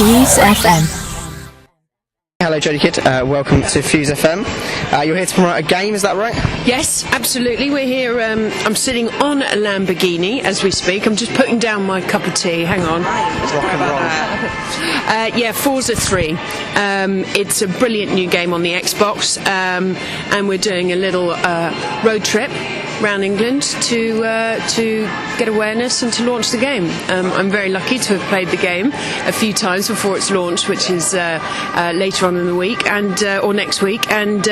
FuseFm. Hello Jodie Kidd, welcome to FuseFM. You're here to promote a game, is that right? Yes, absolutely. We're here, I'm sitting on a Lamborghini as we speak. I'm just putting down my cup of tea. Hang on. Rock and roll. Yeah, Forza 3. It's a brilliant new game on the Xbox, and we're doing a little road trip around England to get awareness and to launch the game. I'm very lucky to have played the game a few times before its launch, which is later on in the week and or next week, and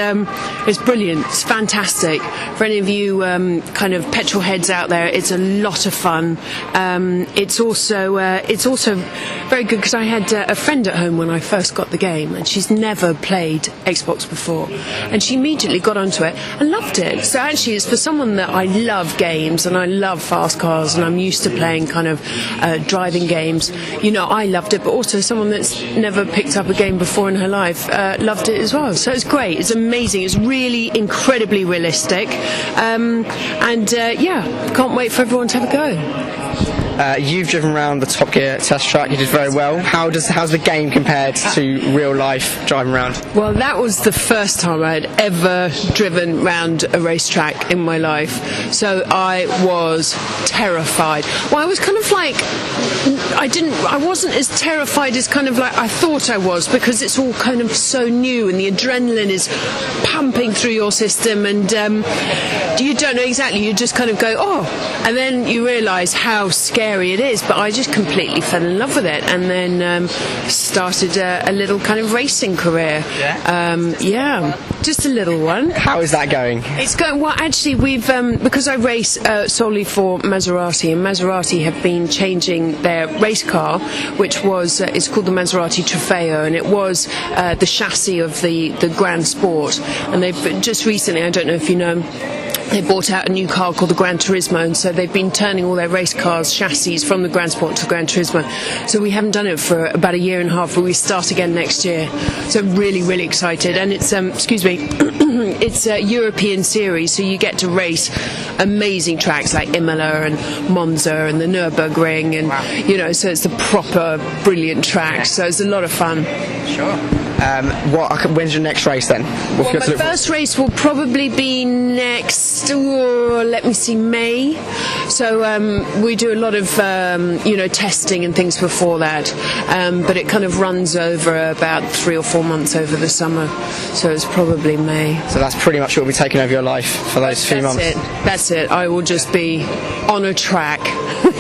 it's brilliant. It's fantastic. For any of you kind of petrol heads out there, it's a lot of fun. It's also very good because I had a friend at home when I first got the game, and she's never played Xbox before, and she immediately got onto it and loved it. So actually, it's for someone that I love games and I love fast cars and I'm used to playing kind of driving games. You know, I loved it, but also someone that's never picked up a game before in her life loved it as well. So it's great. It's amazing. It's really incredibly realistic, and yeah, can't wait for everyone to have a go. You've driven around the Top Gear test track. You did very well. How's the game compared to real life driving around? Well, that was the first time I had ever driven round a racetrack in my life, so I was terrified. Well, I was kind of like, I wasn't as terrified as kind of like I thought I was, because it's all kind of so new and the adrenaline is pumping through your system, and you don't know exactly. You just kind of go, oh, and then you realise how scary it is. But I just completely fell in love with it, and then started a little kind of racing career. Yeah, just a little one. How is that going? It's going well. Actually, we've because I race solely for Maserati, and Maserati have been changing their race car, which was it's called the Maserati Trofeo, and it was the chassis of the Grand Sport. And they've just recently, I don't know if you know, they bought out a new car called the Gran Turismo, and so they've been turning all their race cars chassis from the Grand Sport to Gran Turismo. So we haven't done it for about a year and a half, but we start again next year. So really, really excited. And it's it's a European series, so you get to race amazing tracks like Imola and Monza and the Nürburgring, and you know, so it's the proper brilliant track. So it's a lot of fun. Sure. When's your next race then? Well, my first race will probably be next, let me see, May. So we do a lot of testing and things before that, but it kind of runs over about 3 or 4 months over the summer, so it's probably May. So that's pretty much what will be taking over your life for those few months. That's it. I will just be on a track.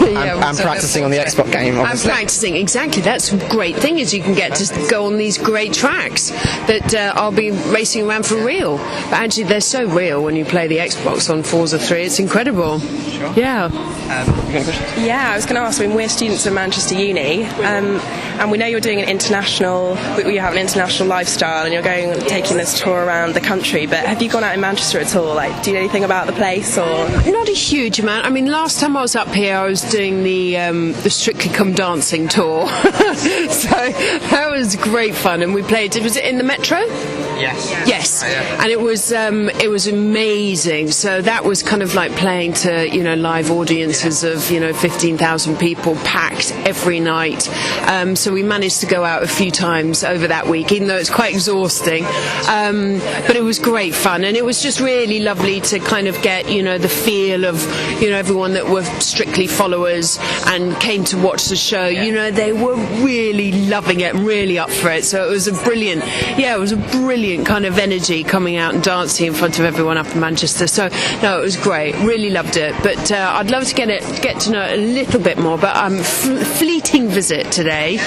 And practicing on the Xbox game, obviously. I'm practicing, exactly. That's a great thing, is you can get to go on these great tracks that I'll be racing around for real. But actually, they're so real when you play the Xbox on Forza 3. It's incredible. Sure. Yeah. You got a question? Yeah, I was going to ask. I mean, we're students at Manchester Uni, and we know you're doing you have an international lifestyle, and you're taking this tour around the country. But have you gone out in Manchester at all? Like, do you know anything about the place, or not a huge amount? I mean, last time I was up here, I was doing the Strictly Come Dancing tour, so that was great fun, and we played. Was it in the Metro? Yes. And it was amazing. So that was kind of like playing to live audiences of 15,000 people, packed every night. So we managed to go out a few times over that week, even though it's quite exhausting. But it was great fun, and it was just really lovely to kind of get the feel of everyone that were Strictly followers and came to watch the show. They were really loving it and really up for it. So it was a brilliant kind of energy coming out and dancing in front of everyone up in Manchester. So no, it was great. Really loved it. But I'd love to get to know it a little bit more. But I'm fleeting visit today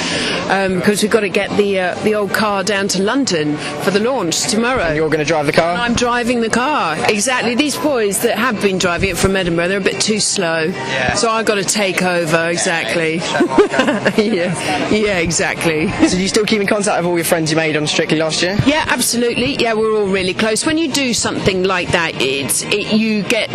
because we've got to get the old car down to London for the launch tomorrow. And you're going to drive the car? I'm driving the car. Exactly. These boys that have been driving it from Edinburgh, they're a bit too slow. Yeah. So I've got to take over. Exactly. Yeah, exactly. So do you still keep in contact with all your friends you made on Strictly last year? Yeah, absolutely. Yeah, we're all really close. When you do something like that, you get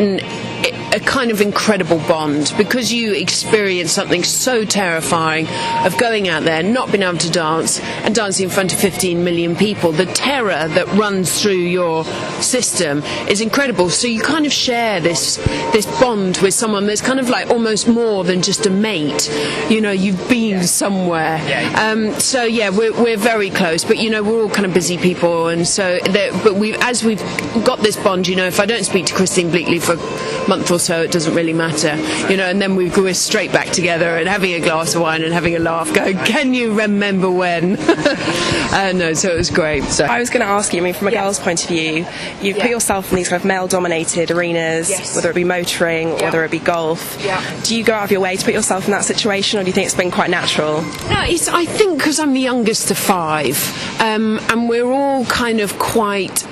a kind of incredible bond, because you experience something so terrifying of going out there, not being able to dance, and dancing in front of 15 million people. The terror that runs through your system is incredible. So you kind of share this bond with someone that's kind of like almost more than just a mate. You know, you've been somewhere. So yeah, we're very close, but you know, we're all kind of busy people, and so as we've got this bond, you know, if I don't speak to Christine Bleakley for a month or so, it doesn't really matter, you know, and then we're straight back together and having a glass of wine and having a laugh, going, can you remember when? No, so it was great. So I was going to ask you, I mean, from a girl's point of view, you've put yourself in these kind of male-dominated arenas, whether it be motoring, whether it be golf. Do you go out of your way to put yourself in that situation, or do you think it's been quite natural? No, I think because I'm the youngest of 5, and we're all kind of quite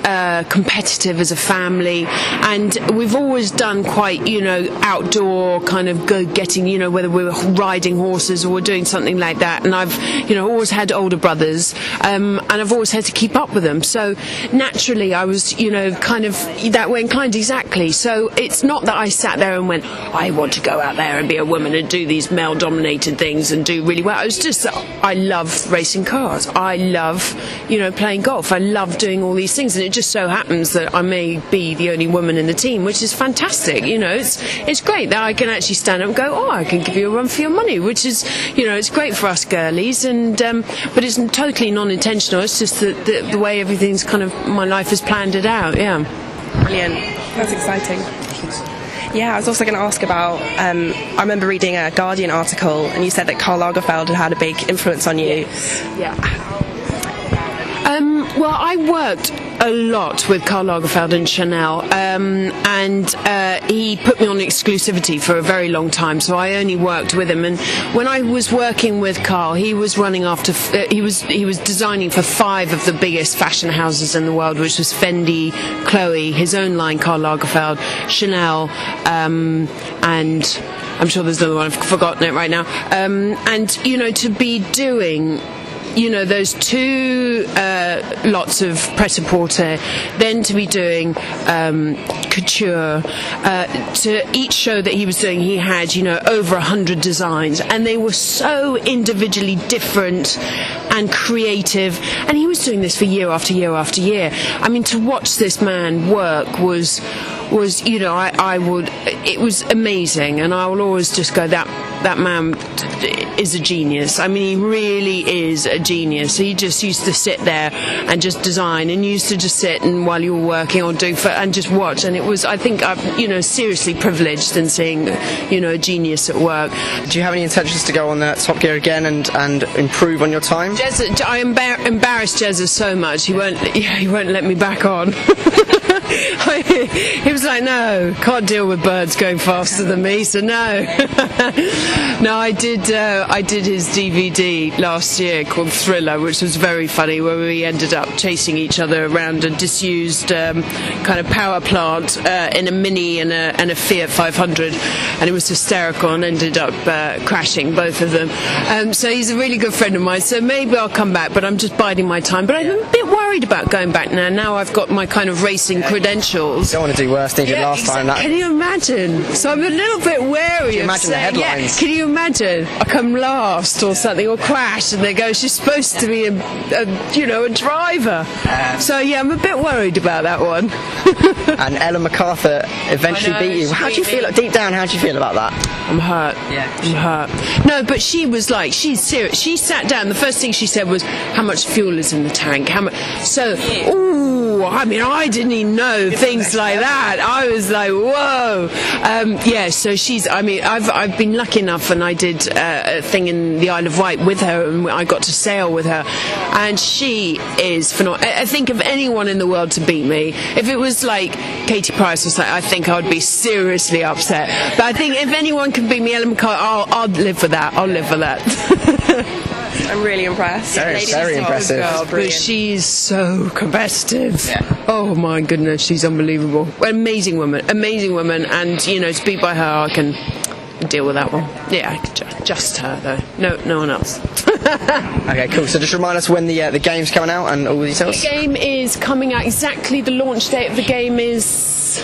competitive as a family, and we've always done quite, you know, outdoor kind of go-getting, you know, whether we're riding horses or we're doing something like that. And I've, you know, always had older brothers, and I've always had to keep up with them. So naturally I was, you know, kind of that way inclined, exactly. So it's not that I sat there and went, I want to go out there and be a woman and do these male-dominated things and do really well. It was just, I love racing cars. I love, you know, playing golf. I love doing all these things, and it just so happens that I may be the only woman in the team, which is fantastic. You know, it's great that I can actually stand up and go, oh, I can give you a run for your money, which is, you know, it's great for us girlies, and but it's totally non-intentional. It's just the way everything's kind of, my life has planned it out. Yeah. Brilliant. That's exciting. Yeah, I was also going to ask about, I remember reading a Guardian article, and you said that Karl Lagerfeld had a big influence on you. Well, I worked a lot with Karl Lagerfeld and Chanel, and he put me on exclusivity for a very long time, so I only worked with him. And when I was working with Karl, he was running after, he was designing for 5 of the biggest fashion houses in the world, which was Fendi, Chloe, his own line, Karl Lagerfeld, Chanel, and I'm sure there's another one, I've forgotten it right now. And, you know, to be doing, you know, those 2 lots of pret-a-porter, then to be doing couture, to each show that he was doing, he had, you know, over 100 designs, and they were so individually different and creative, and he was doing this for year after year after year. I mean, to watch this man work was, you know, it was amazing, and I will always just go, that man is a genius. I mean, he really is a genius. He just used to sit there and just design, and used to just sit and while you were working or and just watch. And it was, I think, I'm, you know, seriously privileged in seeing, you know, a genius at work. Do you have any intentions to go on Top Gear again and improve on your time? I embarrassed Jezza so much. He won't let me back on. He was like, no, can't deal with birds going faster than me, so no. No, I did his DVD last year called Thriller, which was very funny, where we ended up chasing each other around a disused kind of power plant in a Mini and a Fiat 500, and it was hysterical, and ended up crashing, both of them. So he's a really good friend of mine, so maybe I'll come back, but I'm just biding my time. But I'm a bit worried about going back now. Now I've got my kind of racing credentials. Don't want to do worse than you did last time. Can you imagine? So I'm a little bit wary. Can you imagine the headlines? Can you imagine? I come last or something, or crash, and they go, she's supposed to be a driver. So yeah, I'm a bit worried about that one. And Ellen MacArthur eventually beat you. How do you feel? Deep down, how do you feel about that? I'm hurt. Yeah, I'm hurt. No, but she was like, she's serious. She sat down. The first thing she said was, "How much fuel is in the tank? How much?" So, ooh, I mean, I didn't even know things like that. I was like, whoa. Yeah. So she's. I mean, I've been lucky enough, and I did a thing in the Isle of Wight with her, and I got to sail with her, and she is phenomenal. I think of anyone in the world to beat me, if it was like Katie Price or something, I think I would be seriously upset. But I think if anyone can beat me, Ellen MacArthur, I'll live for that. I'll live for that. I'm really impressed. Very impressive. But she's so competitive. Yeah. Oh my goodness, she's unbelievable. Amazing woman, and you know, to beat by her, I can deal with that one. Yeah, just her though. No one else. Okay, cool. So just remind us when the game's coming out and all the details. The game is coming out exactly. The launch date of the game is.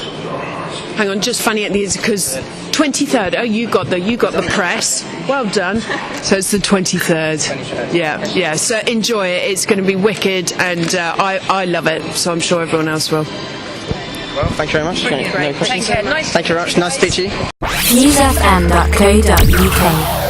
Hang on, just funny at the end because 23rd. Oh, you got the press. Well done. So it's the 23rd. Yeah. So enjoy it. It's going to be wicked, and I love it. So I'm sure everyone else will. Well, thank you very much. Great. No questions? Thank you. Thank you very much. Nice to speak to you. FuseFM.co.uk